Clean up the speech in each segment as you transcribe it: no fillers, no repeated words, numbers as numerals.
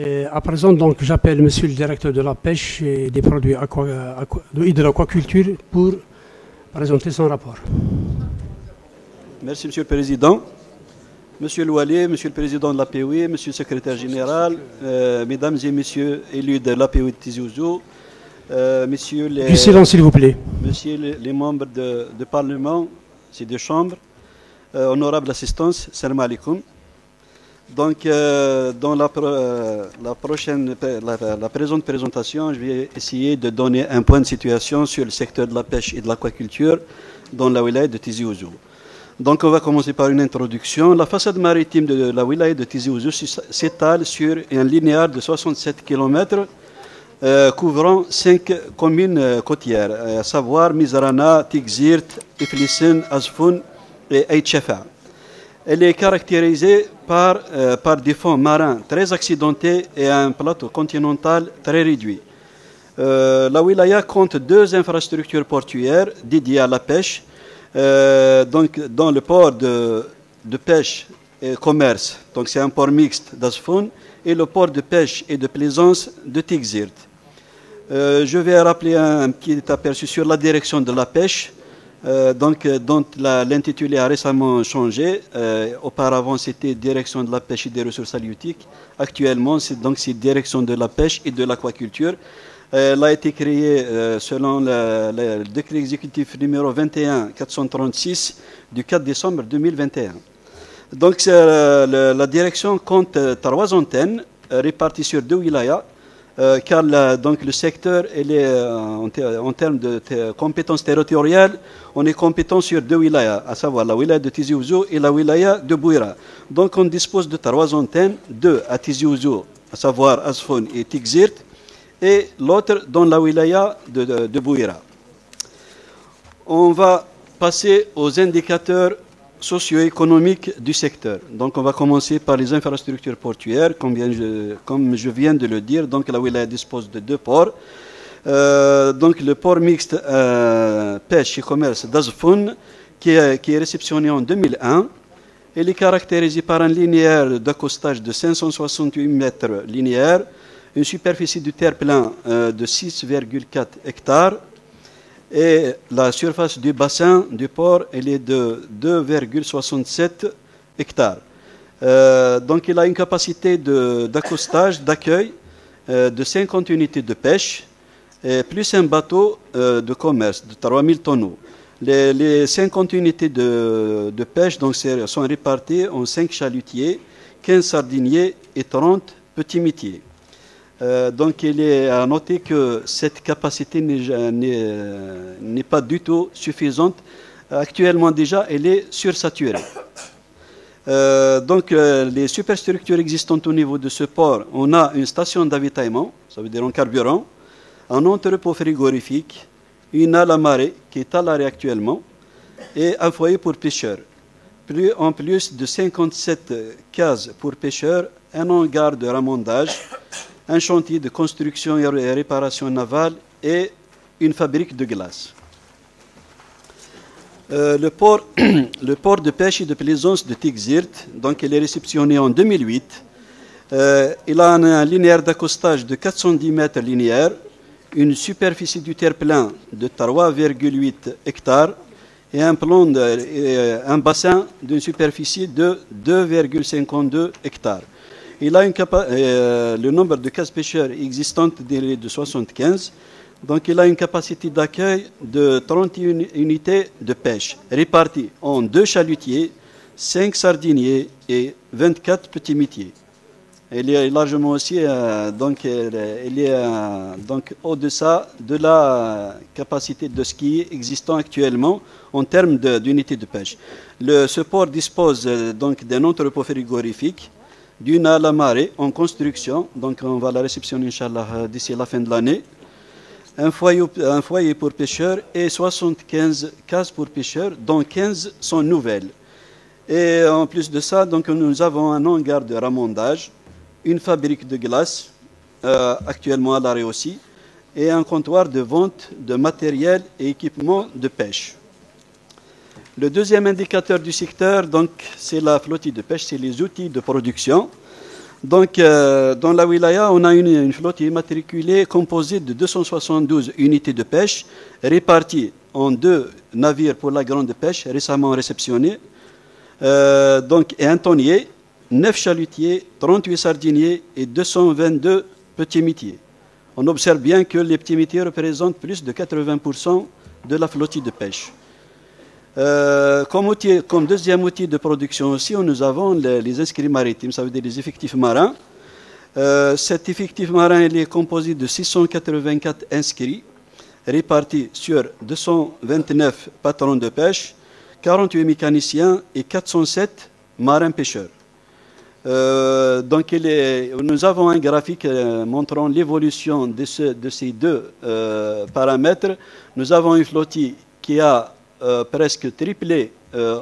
Et à présent, donc, j'appelle monsieur le directeur de la pêche et des produits de l'aquaculture pour présenter son rapport. Merci, Monsieur le Président. Monsieur Loualier, Monsieur le Président de l'APOI, Monsieur le Secrétaire Général, Mesdames et Messieurs élus de l'APOI de Tizi Ouzou, Messieurs les... Du silence, s'il vous plaît. Messieurs les membres de Parlement, ces deux chambres, honorable assistance, salam alaikum. Donc, dans la présente présentation, je vais essayer de donner un point de situation sur le secteur de la pêche et de l'aquaculture dans la wilaya de Tizi Ouzou. Donc, on va commencer par une introduction. La façade maritime de la wilaya de Tizi Ouzou s'étale sur un linéaire de 67 km couvrant 5 communes côtières, à savoir Mizrana, Tigzirt, Iflissine, Azfoun et Aïtchefa. Elle est caractérisée par des fonds marins très accidentés et un plateau continental très réduit. La wilaya compte 2 infrastructures portuaires dédiées à la pêche, donc dans le port de pêche et commerce, donc c'est un port mixte d'Azfoun, et le port de pêche et de plaisance de Tigzirt. Je vais rappeler un petit aperçu sur la direction de la pêche, dont l'intitulé a récemment changé. Auparavant, c'était direction de la pêche et des ressources halieutiques. Actuellement, c'est direction de la pêche et de l'aquaculture. Elle a été créée selon le décret exécutif numéro 21-436 du 4 décembre 2021. Donc, la direction compte 3 antennes réparties sur 2 wilayas, car le secteur, en termes de compétences territoriales, on est compétent sur 2 wilayas, à savoir la wilaya de Tizi Ouzou et la wilaya de Bouira. Donc, on dispose de 3 antennes, 2 à Tizi Ouzou, à savoir Azfoun et Tigzirt, et l'autre dans la wilaya de Bouira. On va passer aux indicateurs socio-économiques du secteur. Donc on va commencer par les infrastructures portuaires, comme je viens de le dire. Donc la wilaya dispose de 2 ports. Donc le port mixte pêche et commerce d'Azfoun, qui est réceptionné en 2001. Il est caractérisé par un linéaire d'accostage de 568 mètres linéaires, une superficie du terre-plein de 6,4 hectares et la surface du bassin du port elle est de 2,67 hectares. Donc il a une capacité d'accostage, d'accueil de 50 unités de pêche, plus un bateau de commerce de 3000 tonneaux. Les 50 unités de pêche donc, sont réparties en 5 chalutiers, 15 sardiniers et 30 petits métiers. Donc il est à noter que cette capacité n'est pas du tout suffisante. Actuellement déjà, elle est sursaturée. Donc les superstructures existantes au niveau de ce port, on a une station d'avitaillement, ça veut dire en carburant, un entrepôt frigorifique, une halle à marée qui est à l'arrêt actuellement, et un foyer pour pêcheurs. En plus de 57 cases pour pêcheurs, un hangar de ramondage, un chantier de construction et réparation navale et une fabrique de glace. Le port de pêche et de plaisance de Tigzirt, donc il est réceptionné en 2008. Il a un linéaire d'accostage de 410 mètres linéaires, une superficie du terre-plein de 3,8 hectares et un bassin d'une superficie de 2,52 hectares. Il a le nombre de cases pêcheurs existantes est de 75. Donc il a une capacité d'accueil de 31 unités de pêche, réparties en 2 chalutiers, 5 sardiniers et 24 petits métiers. Il est largement aussi donc au-deçà de la capacité de ski existant actuellement en termes d'unités de pêche. Ce port dispose donc d'un entrepôt frigorifique, d'une halle à marée en construction, donc on va la réceptionner, Inch'Allah, d'ici la fin de l'année, un foyer pour pêcheurs et 75 cases pour pêcheurs, dont 15 sont nouvelles. Et en plus de ça, donc, nous avons un hangar de ramondage, une fabrique de glace, actuellement à l'arrêt aussi, et un comptoir de vente de matériel et équipements de pêche. Le deuxième indicateur du secteur, donc, c'est la flottille de pêche, c'est les outils de production. Donc, dans la wilaya, on a une flotte immatriculée composée de 272 unités de pêche réparties en 2 navires pour la grande pêche récemment réceptionnés, et un tonnier, 9 chalutiers, 38 sardiniers et 222 petits métiers. On observe bien que les petits métiers représentent plus de 80% de la flottille de pêche. Comme deuxième outil de production aussi, nous avons les inscrits maritimes, ça veut dire les effectifs marins. Cet effectif marin il est composé de 684 inscrits, répartis sur 229 patrons de pêche, 48 mécaniciens et 407 marins-pêcheurs. Nous avons un graphique montrant l'évolution de ces 2 paramètres. Nous avons une flottille qui a presque triplé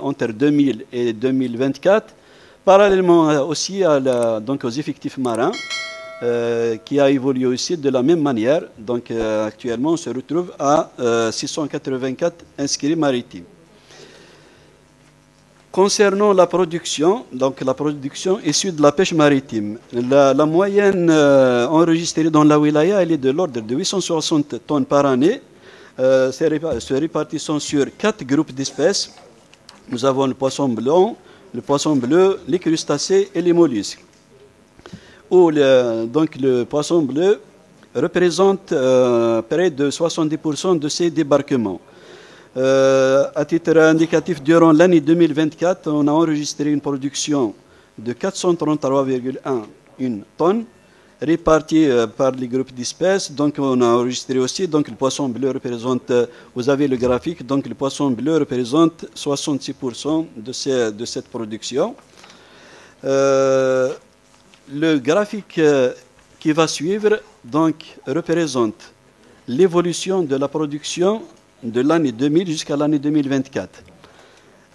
entre 2000 et 2024, parallèlement aussi aux effectifs marins, qui a évolué aussi de la même manière. Donc actuellement, on se retrouve à 684 inscrits maritimes. Concernant la production, donc la production issue de la pêche maritime, la moyenne enregistrée dans la wilaya, elle est de l'ordre de 860 tonnes par année, se répartissant sur 4 groupes d'espèces. Nous avons le poisson blanc, le poisson bleu, les crustacés et les mollusques. Donc le poisson bleu représente près de 70% de ces débarquements. À titre indicatif, durant l'année 2024, on a enregistré une production de 433,1 tonnes, réparties par les groupes d'espèces. Donc on a enregistré aussi, donc le poisson bleu représente, vous avez le graphique, donc le poisson bleu représente 66% de cette production. Le graphique qui va suivre donc représente l'évolution de la production de l'année 2000 jusqu'à l'année 2024.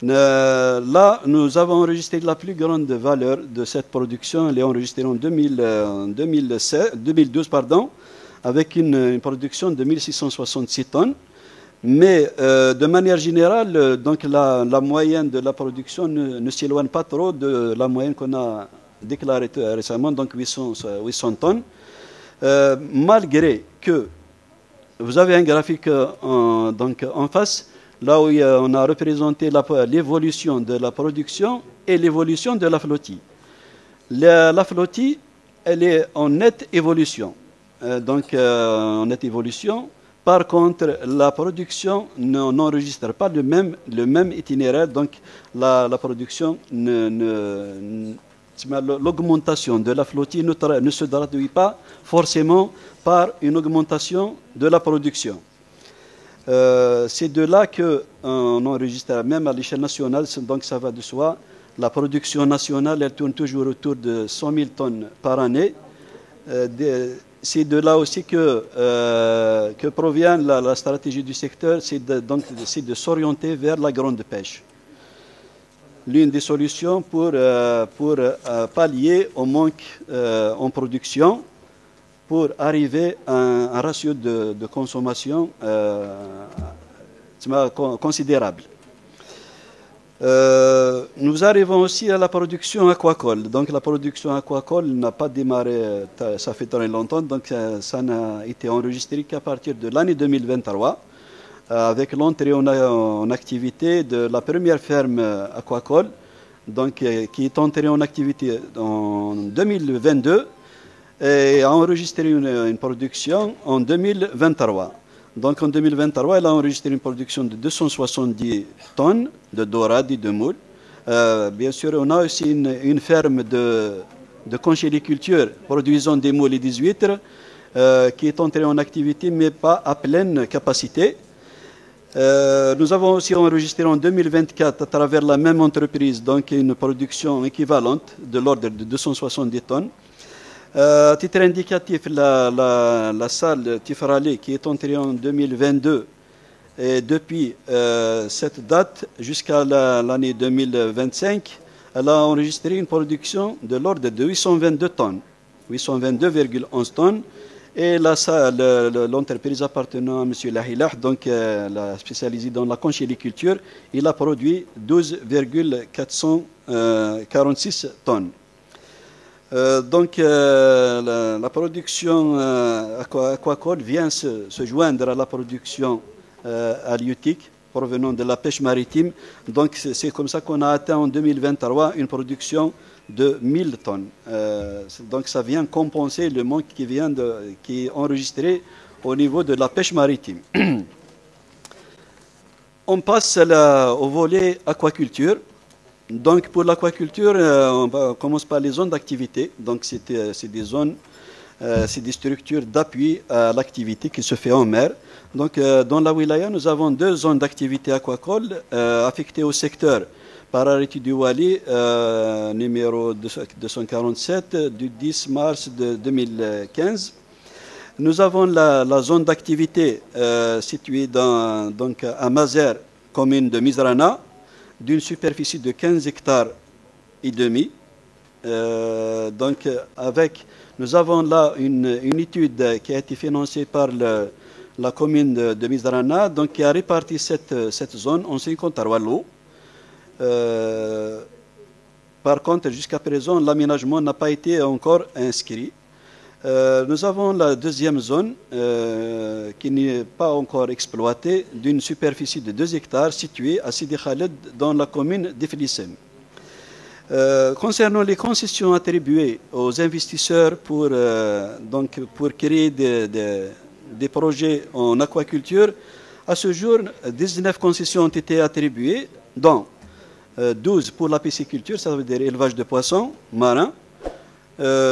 Là, nous avons enregistré la plus grande valeur de cette production. Elle est enregistrée en 2012, avec une production de 1666 tonnes. Mais de manière générale, donc la moyenne de la production ne s'éloigne pas trop de la moyenne qu'on a déclarée récemment, donc 800 tonnes. Malgré que vous avez un graphique en face, là où on a représenté l'évolution de la production et l'évolution de la flottille. La flottille, elle est en nette évolution. En nette évolution. Par contre, la production n'enregistre pas le même itinéraire. Donc, la production, l'augmentation de la flottille ne se traduit pas forcément par une augmentation de la production. C'est de là qu'on enregistre, même à l'échelle nationale, donc ça va de soi. La production nationale, elle tourne toujours autour de 100 000 tonnes par année. C'est de là aussi que provient la stratégie du secteur, c'est de s'orienter vers la grande pêche. L'une des solutions pour pallier au manque en production, pour arriver à un ratio de consommation considérable. Nous arrivons aussi à la production aquacole. Donc la production aquacole n'a pas démarré, ça fait très longtemps, donc ça n'a été enregistré qu'à partir de l'année 2023, avec l'entrée en activité de la première ferme aquacole, donc, qui est entrée en activité en 2022 et a enregistré une production en 2023. Donc en 2023, elle a enregistré une production de 270 tonnes de dorades et de moules. Bien sûr, on a aussi une ferme de conchyliculture produisant des moules et des huîtres qui est entrée en activité, mais pas à pleine capacité. Nous avons aussi enregistré en 2024, à travers la même entreprise, donc une production équivalente de l'ordre de 270 tonnes. À titre indicatif, la salle Tifralé qui est entrée en 2022 et depuis cette date jusqu'à l'année 2025, elle a enregistré une production de l'ordre de 822 tonnes, 822,11 tonnes. Et l'entreprise appartenant à M. Lahilah, donc la spécialisée dans la conchyliculture, il a produit 12,446 tonnes. La production aquacole vient se joindre à la production halieutique provenant de la pêche maritime. Donc c'est comme ça qu'on a atteint en 2023 une production de 1000 tonnes. Donc ça vient compenser le manque qui est enregistré au niveau de la pêche maritime. On passe au volet aquaculture. Donc pour l'aquaculture, on commence par les zones d'activité. Donc c'est des zones, c'est des structures d'appui à l'activité qui se fait en mer. Donc dans la wilaya, nous avons 2 zones d'activité aquacole affectées au secteur par arrêté du Wali numéro 247 du 10 mars de 2015. Nous avons la zone d'activité située donc à Mazer, commune de Mizrana, d'une superficie de 15 hectares et demi. Nous avons là une étude qui a été financée par la commune de Mizrana, donc qui a réparti cette zone en 53 lots. Par contre, jusqu'à présent, l'aménagement n'a pas été encore inscrit. Nous avons la deuxième zone qui n'est pas encore exploitée, d'une superficie de 2 hectares située à Sidi Khaled dans la commune d'Iflissem. Concernant les concessions attribuées aux investisseurs pour créer des projets en aquaculture, à ce jour, 19 concessions ont été attribuées, dont 12 pour la pisciculture, ça veut dire élevage de poissons marins,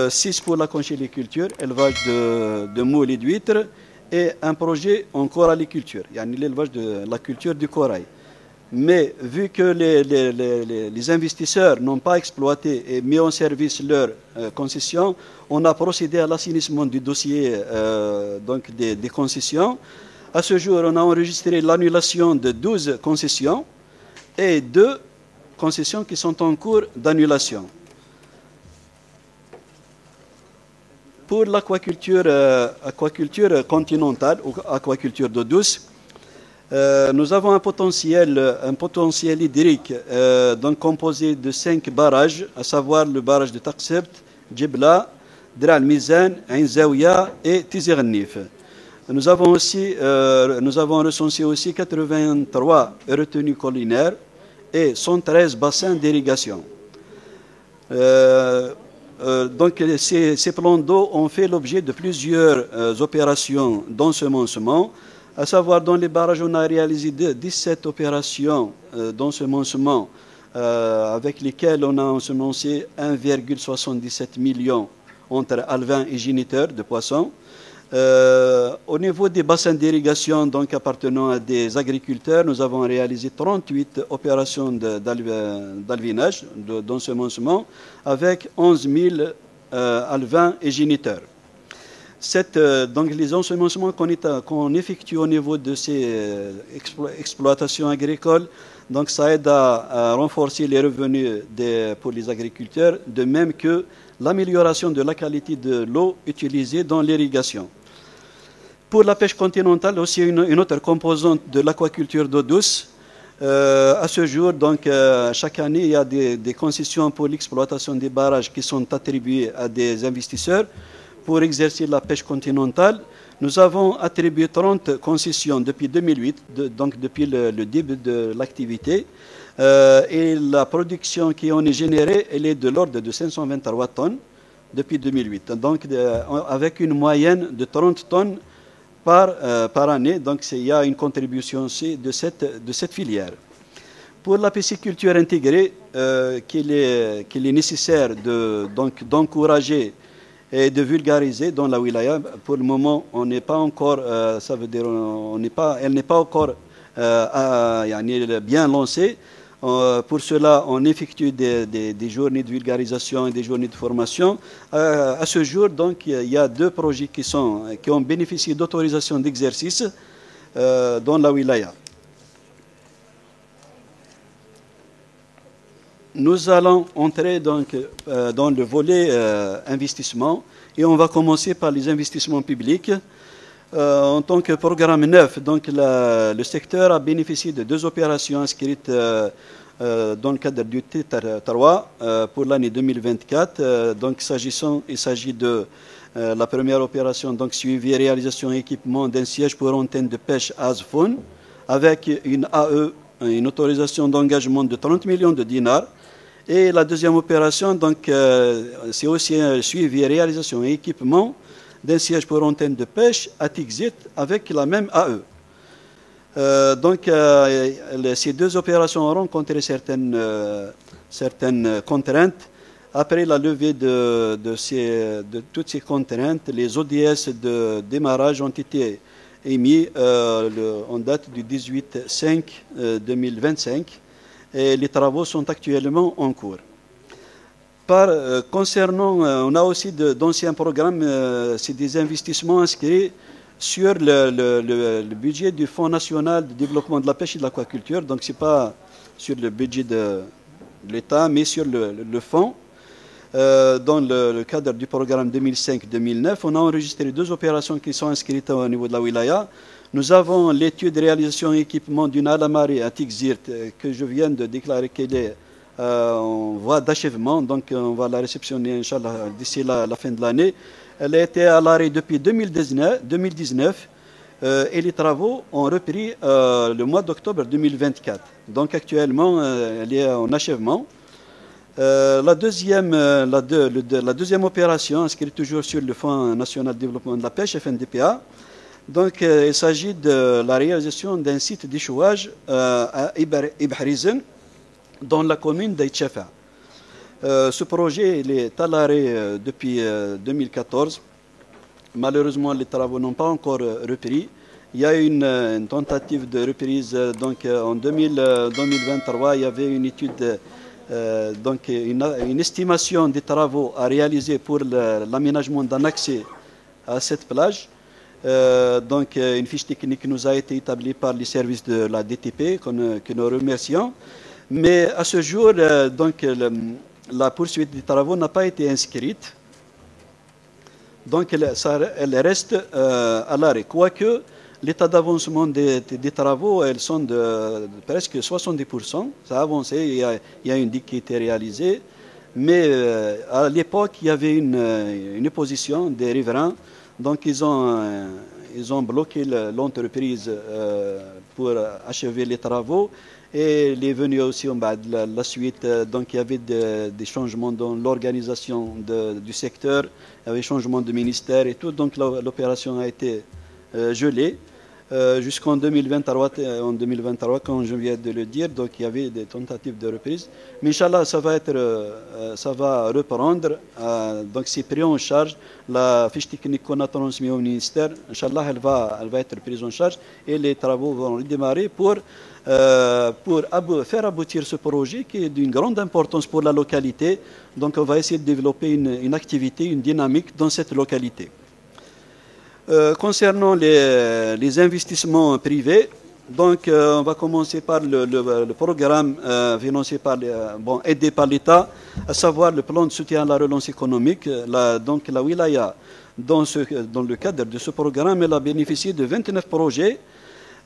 6 pour la conchyliculture, élevage de moules et d'huîtres, et un projet en coralliculture, l'élevage de la culture du corail. Mais vu que les investisseurs n'ont pas exploité et mis en service leurs concessions, on a procédé à l'assainissement du dossier des concessions. À ce jour, on a enregistré l'annulation de 12 concessions et 2 concessions qui sont en cours d'annulation. Pour l'aquaculture continentale ou aquaculture d'eau douce, nous avons un potentiel hydrique composé de 5 barrages, à savoir le barrage de Taqsebt, Djibla, Dra al-Mizan, Ain Zawiya et Tizirnif. Nous avons recensé aussi 83 retenues collinaires et 113 bassins d'irrigation. Ces plans d'eau ont fait l'objet de plusieurs opérations d'ensemencement, à savoir dans les barrages, on a réalisé 17 opérations d'ensemencement avec lesquelles on a ensemencé 1,77 million entre alevins et géniteurs de poissons. Au niveau des bassins d'irrigation appartenant à des agriculteurs, nous avons réalisé 38 opérations d'alvinage, d'ensemencement, avec 11 000 alevins et géniteurs. Les ensemencements qu'on effectue au niveau de ces exploitations agricoles, ça aide à renforcer les revenus pour les agriculteurs, de même que l'amélioration de la qualité de l'eau utilisée dans l'irrigation. Pour la pêche continentale, aussi une autre composante de l'aquaculture d'eau douce. À ce jour, chaque année, il y a des concessions pour l'exploitation des barrages qui sont attribuées à des investisseurs pour exercer la pêche continentale. Nous avons attribué 30 concessions depuis 2008, depuis le début de l'activité. Et la production qui en est générée, elle est de l'ordre de 523 tonnes depuis 2008. Avec une moyenne de 30 tonnes par année, il y a une contribution aussi de cette filière. Pour la pisciculture intégrée, qu'il est nécessaire d'encourager et de vulgariser dans la wilaya, pour le moment, on n'est pas encore, elle n'est pas encore bien lancée. Pour cela, on effectue des journées de vulgarisation et des journées de formation. À ce jour, il y a 2 projets qui ont bénéficié d'autorisation d'exercice dans la wilaya. Nous allons entrer dans le volet investissement et on va commencer par les investissements publics. En tant que programme neuf, le secteur a bénéficié de 2 opérations inscrites dans le cadre du T3 pour l'année 2024. Donc, il s'agit de la première opération, donc suivi et réalisation équipement d'un siège pour antenne de pêche ASFON avec une AE, une autorisation d'engagement de 30 millions de dinars. Et la deuxième opération, donc, c'est aussi un suivi et réalisation et équipement d'un siège pour antenne de pêche à Tixit avec la même AE. Donc, ces deux opérations ont rencontré certaines contraintes. Après la levée de toutes ces contraintes, les ODS de démarrage ont été émis en date du 18/5/2025 et les travaux sont actuellement en cours. Concernant, on a aussi d'anciens programmes, c'est des investissements inscrits sur le budget du Fonds national de développement de la pêche et de l'aquaculture. Donc, ce n'est pas sur le budget de l'État, mais sur le fonds. Dans le cadre du programme 2005-2009, on a enregistré deux opérations qui sont inscrites au niveau de la wilaya. Nous avons l'étude de réalisation et équipement d'une Alamari à Tixit que je viens de déclarer qu'elle est en voie d'achèvement. Donc, on va la réceptionner, Inch'Allah, d'ici la fin de l'année. Elle a été à l'arrêt depuis 2019 et les travaux ont repris le mois d'octobre 2024. Donc actuellement, elle est en achèvement. La deuxième opération, inscrite toujours sur le Fonds national de développement de la pêche, FNDPA, donc il s'agit de la réalisation d'un site d'échouage à Ibhrizen, dans la commune d'Aïtchefa. Ce projet il est à l'arrêt depuis 2014. Malheureusement, les travaux n'ont pas encore repris. Il y a une tentative de reprise. Donc, en 2023, il y avait une étude, donc une estimation des travaux à réaliser pour l'aménagement d'un accès à cette plage. Donc, une fiche technique nous a été établie par les services de la DTP, que nous remercions. Mais à ce jour, donc, la poursuite des travaux n'a pas été inscrite. Donc, elle reste à l'arrêt. Quoique, l'état d'avancement des travaux, elles sont de presque 70%. Ça a avancé, il y a une digue qui a été réalisée. Mais à l'époque, il y avait une opposition des riverains. Donc, ils ont bloqué l'entreprise pour achever les travaux. Et il est venu aussi la suite, donc il y avait des changements dans l'organisation du secteur, il y avait changement de ministère et tout, donc l'opération a été gelée jusqu'en 2023, comme je viens de le dire, donc il y avait des tentatives de reprise. Mais Inch'Allah, ça va reprendre, donc c'est pris en charge, la fiche technique qu'on a transmise au ministère, Inch'Allah, elle va être prise en charge et les travaux vont redémarrer pour faire aboutir ce projet qui est d'une grande importance pour la localité. Donc on va essayer de développer une activité, une dynamique dans cette localité. Concernant les investissements privés, donc on va commencer par le programme financé aidé par l'État, à savoir le plan de soutien à la relance économique. Donc la wilaya, dans le cadre de ce programme, elle a bénéficié de 29 projets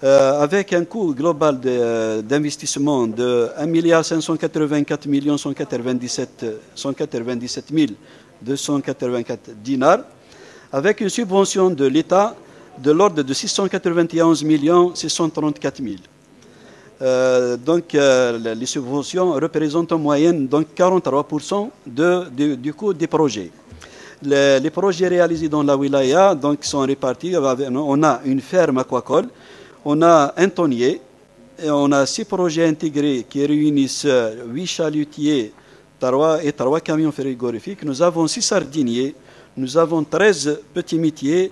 avec un coût global d'investissement de 1 584 197 284 dinars, avec une subvention de l'État de l'ordre de 691 634 000. Donc les subventions représentent en moyenne donc 43% du coût des projets. Les projets réalisés dans la wilaya donc, sont répartis. On a une ferme aquacole, on a un tonnier, et on a 6 projets intégrés qui réunissent 8 chalutiers et 3 camions frigorifiques. Nous avons 6 sardiniers, nous avons 13 petits métiers,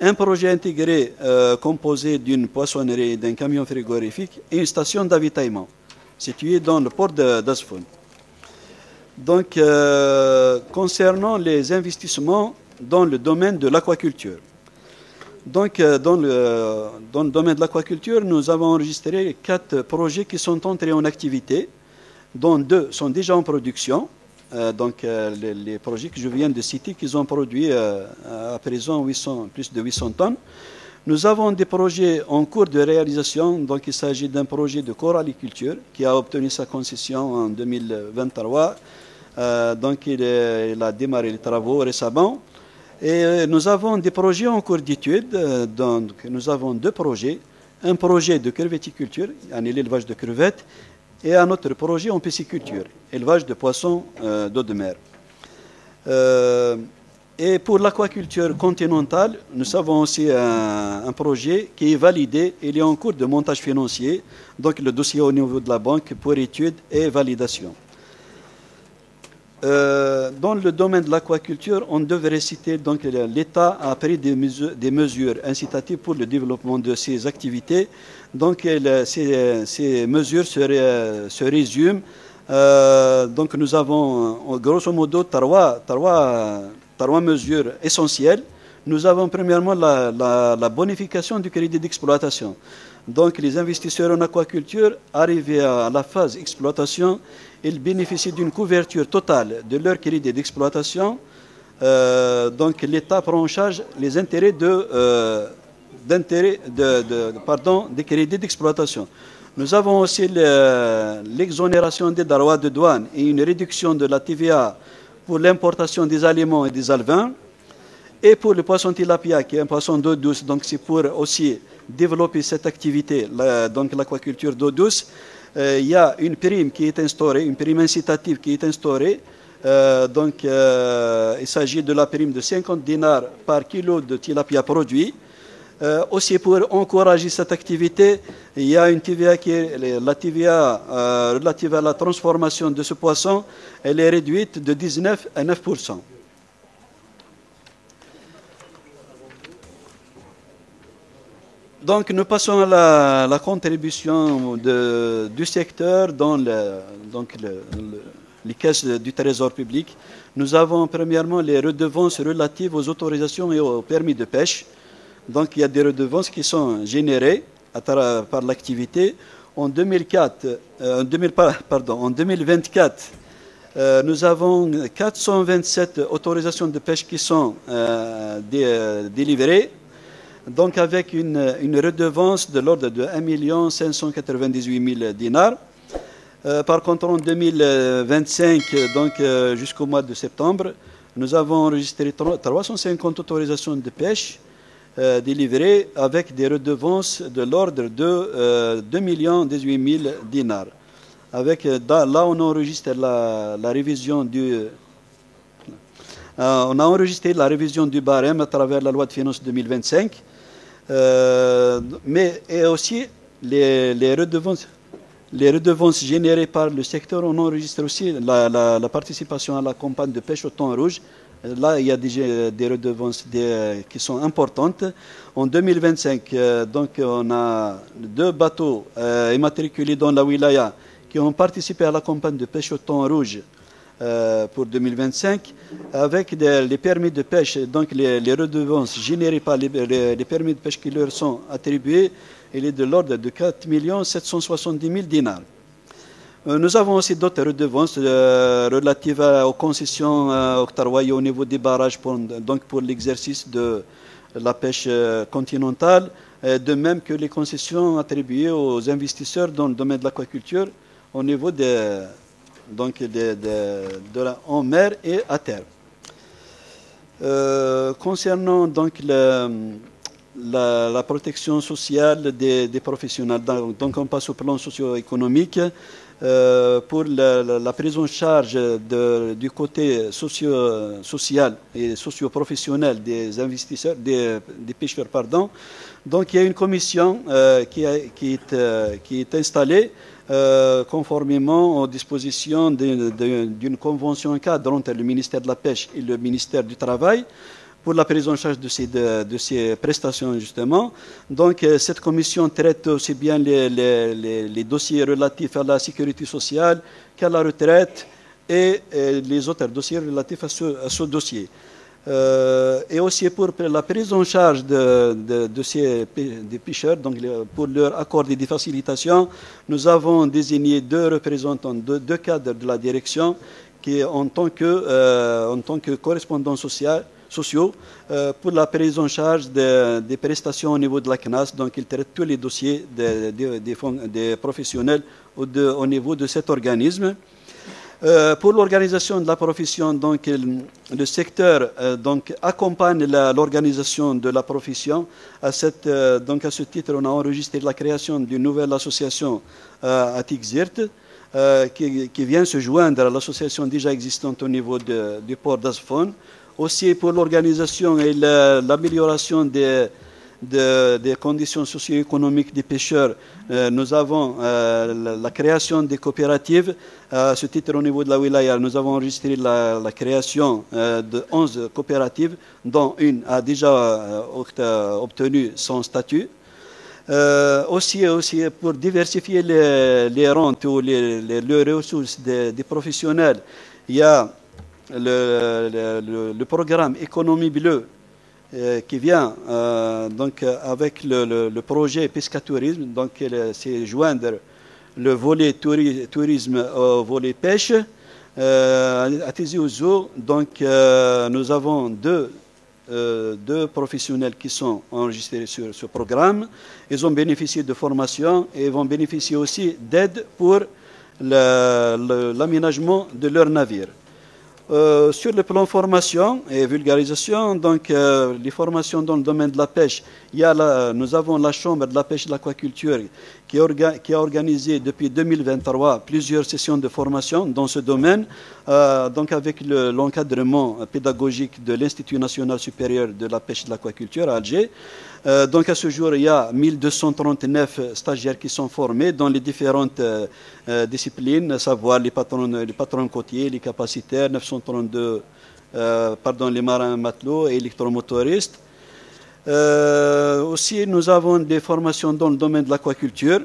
un projet intégré composé d'une poissonnerie et d'un camion frigorifique et une station d'avitaillement située dans le port d'Asfon. Donc, concernant les investissements dans le domaine de l'aquaculture. Donc, dans le domaine de l'aquaculture, nous avons enregistré 4 projets qui sont entrés en activité, dont 2 sont déjà en production. Donc, les projets que je viens de citer, qu'ils ont produit à présent plus de 800 tonnes. Nous avons des projets en cours de réalisation. Donc, il s'agit d'un projet de coralliculture qui a obtenu sa concession en 2023. Donc, il a démarré les travaux récemment. Et nous avons des projets en cours d'étude. Donc, nous avons 2 projets. Un projet de crevetticulture, l'élevage de crevettes, et un autre projet en pisciculture, élevage de poissons d'eau de mer. Et pour l'aquaculture continentale, nous avons aussi un projet qui est validé. Il est en cours de montage financier, donc le dossier au niveau de la banque pour étude et validation. Dans le domaine de l'aquaculture, on devrait citer donc l'État a pris des mesures incitatives pour le développement de ces activités. Donc ces mesures se résument. Donc nous avons grosso modo trois mesures essentielles. Nous avons premièrement la bonification du crédit d'exploitation. Donc les investisseurs en aquaculture, arrivés à la phase d'exploitation, ils bénéficient d'une couverture totale de leur crédit d'exploitation. Donc l'État prend en charge les intérêts des crédits d'exploitation. Nous avons aussi l'exonération des droits de douane et une réduction de la TVA pour l'importation des aliments et des alevins. Et pour le poisson tilapia, qui est un poisson d'eau douce, donc c'est pour aussi développer cette activité, donc l'aquaculture d'eau douce, il y a une prime qui est instaurée, une prime incitative qui est instaurée. Il s'agit de la prime de 50 dinars par kilo de tilapia produit. Aussi pour encourager cette activité, il y a une TVA qui est la TVA relative à la transformation de ce poisson, elle est réduite de 19 à 9%. Donc nous passons à la contribution du secteur dans les caisses du Trésor public. Nous avons premièrement les redevances relatives aux autorisations et aux permis de pêche. Donc il y a des redevances qui sont générées par l'activité. En 2024, nous avons 427 autorisations de pêche qui sont délivrées. Donc avec une redevance de l'ordre de 1 598 000 dinars. Par contre, en 2025, donc jusqu'au mois de septembre, nous avons enregistré 350 autorisations de pêche délivrées avec des redevances de l'ordre de 2 018 000 dinars. Là, on enregistre la révision on a enregistré la révision du barème à travers la loi de finances 2025, mais et aussi les redevances générées par le secteur. On enregistre aussi la participation à la campagne de pêche au thon rouge. Là, il y a des redevances qui sont importantes. En 2025, donc, on a 2 bateaux immatriculés dans la wilaya qui ont participé à la campagne de pêche au thon rouge pour 2025, avec les permis de pêche, donc les redevances générées par les permis de pêche qui leur sont attribués, il est de l'ordre de 4 770 000 dinars. Nous avons aussi d'autres redevances relatives aux concessions octroyées au niveau des barrages pour l'exercice de la pêche continentale, de même que les concessions attribuées aux investisseurs dans le domaine de l'aquaculture au niveau en mer et à terre. Concernant donc la protection sociale des professionnels, donc on passe au plan socio-économique. Pour la prise en charge du côté social et socio-professionnel des investisseurs, des pêcheurs, pardon. Donc il y a une commission qui est installée conformément aux dispositions d'une convention cadre entre le ministère de la Pêche et le ministère du Travail pour la prise en charge de ces prestations, justement. Donc, cette commission traite aussi bien les dossiers relatifs à la sécurité sociale qu'à la retraite et les autres dossiers relatifs à ce dossier. Et aussi pour la prise en charge des pêcheurs, donc pour leur accorder des facilitations, nous avons désigné 2 représentants, 2 cadres de la direction qui, en tant que correspondants sociaux pour la prise en charge des prestations au niveau de la CNAS. Donc, il traite tous les dossiers des professionnels au niveau de cet organisme. Pour l'organisation de la profession, donc, le secteur donc, accompagne l'organisation de la profession. Donc, à ce titre, on a enregistré la création d'une nouvelle association à Tixzirt qui vient se joindre à l'association déjà existante au niveau du port d'Azfon. Aussi pour l'organisation et l'amélioration des conditions socio-économiques des pêcheurs, nous avons la création des coopératives. À ce titre, au niveau de la wilaya, nous avons enregistré la création de 11 coopératives, dont une a déjà obtenu son statut. Aussi pour diversifier les rentes ou les ressources des professionnels, il y a le programme Économie bleue qui vient donc avec le projet Pescatourisme, donc c'est joindre le volet tourisme au volet pêche. À Tizi Ouzou, donc nous avons deux professionnels qui sont enregistrés sur ce programme. Ils ont bénéficié de formation et vont bénéficier aussi d'aide pour l'aménagement de leur navire. Sur le plan formation et vulgarisation, donc les formations dans le domaine de la pêche, nous avons la Chambre de la pêche et de l'aquaculture qui a organisé depuis 2023 plusieurs sessions de formation dans ce domaine, donc avec l'encadrement pédagogique de l'Institut national supérieur de la pêche et de l'aquaculture à Alger. Donc à ce jour, il y a 1239 stagiaires qui sont formés dans les différentes disciplines, à savoir les patrons côtiers, les capacitaires, 932 les marins matelots et électromotoristes. Aussi, nous avons des formations dans le domaine de l'aquaculture.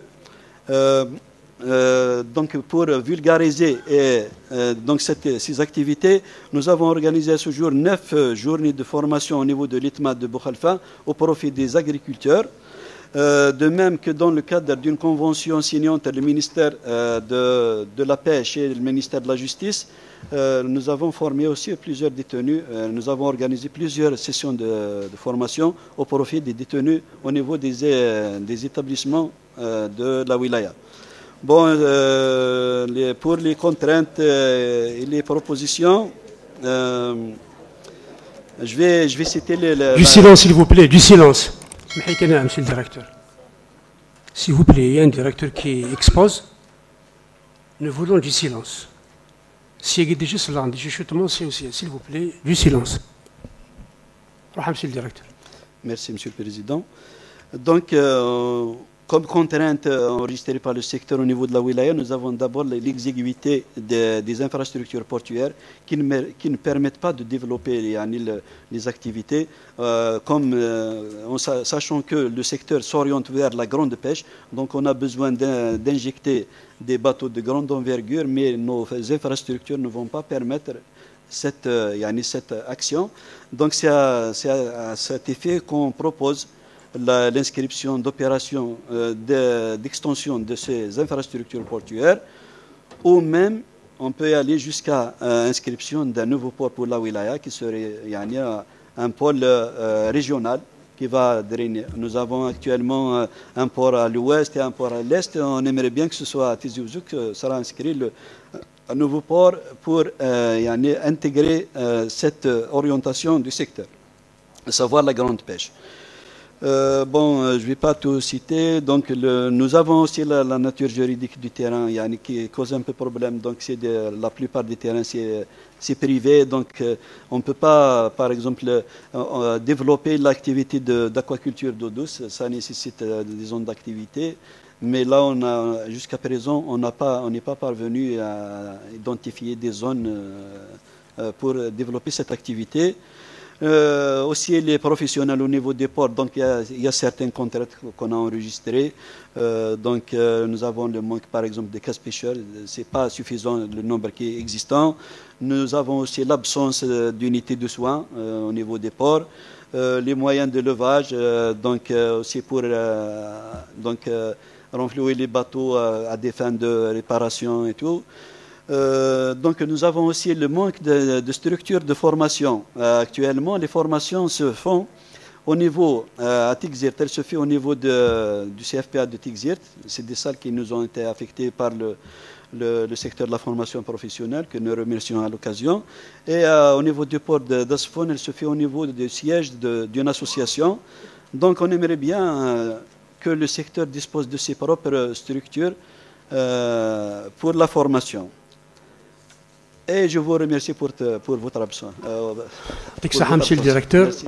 Donc pour vulgariser donc ces activités, nous avons organisé à ce jour 9 journées de formation au niveau de l'ITMA de Bokhalfa au profit des agriculteurs. De même que dans le cadre d'une convention signée entre le ministère de la Pêche et le ministère de la Justice, nous avons formé aussi plusieurs détenus. Nous avons organisé plusieurs sessions de formation au profit des détenus au niveau des établissements de la wilaya. Bon, pour les contraintes et les propositions, je vais citer Du silence, s'il vous plaît, du silence. Monsieur le directeur. S'il vous plaît, il y a un directeur qui expose. Nous voulons du silence. S'il y a des chuchotements, s'il vous plaît, du silence. Monsieur le directeur. Merci, Monsieur le Président. Donc, comme contrainte enregistrée par le secteur au niveau de la wilaya, nous avons d'abord l'exiguïté des infrastructures portuaires qui ne permettent pas de développer les activités, sachant que le secteur s'oriente vers la grande pêche. Donc on a besoin d'injecter des bateaux de grande envergure, mais nos infrastructures ne vont pas permettre cette action. Donc c'est à cet effet qu'on propose l'inscription d'opérations d'extension de ces infrastructures portuaires, ou même on peut aller jusqu'à inscription d'un nouveau port pour la wilaya qui serait un pôle régional qui va drainer. Nous avons actuellement un port à l'ouest et un port à l'est. On aimerait bien que ce soit à Tizi Ouzou que sera inscrit un nouveau port pour intégrer cette orientation du secteur, à savoir la grande pêche. Je ne vais pas tout citer. Donc, nous avons aussi la nature juridique du terrain qui cause un peu de problème. Donc, la plupart des terrains, c'est privé. Donc, on ne peut pas, par exemple, développer l'activité d'aquaculture d'eau douce. Ça nécessite des zones d'activité. Mais là, jusqu'à présent, on n'est pas parvenu à identifier des zones pour développer cette activité. Aussi les professionnels au niveau des ports, donc il y a certains contrats qu'on a enregistrés. Donc nous avons le manque par exemple des casse-pêcheurs, c'est pas suffisant le nombre qui est existant. Nous avons aussi l'absence d'unités de soins au niveau des ports, les moyens de levage, donc aussi pour renflouer les bateaux à des fins de réparation et tout. Donc nous avons aussi le manque de structures de formation. Actuellement, les formations se font au niveau à Tixirt, elle se fait au niveau du CFPA de Tixirt. C'est des salles qui nous ont été affectées par le secteur de la formation professionnelle, que nous remercions à l'occasion. Et au niveau du port d'Asfon, elle se fait au niveau du siège d'une association. Donc on aimerait bien que le secteur dispose de ses propres structures pour la formation. Et je vous remercie pour votre absence. Monsieur le directeur. Merci.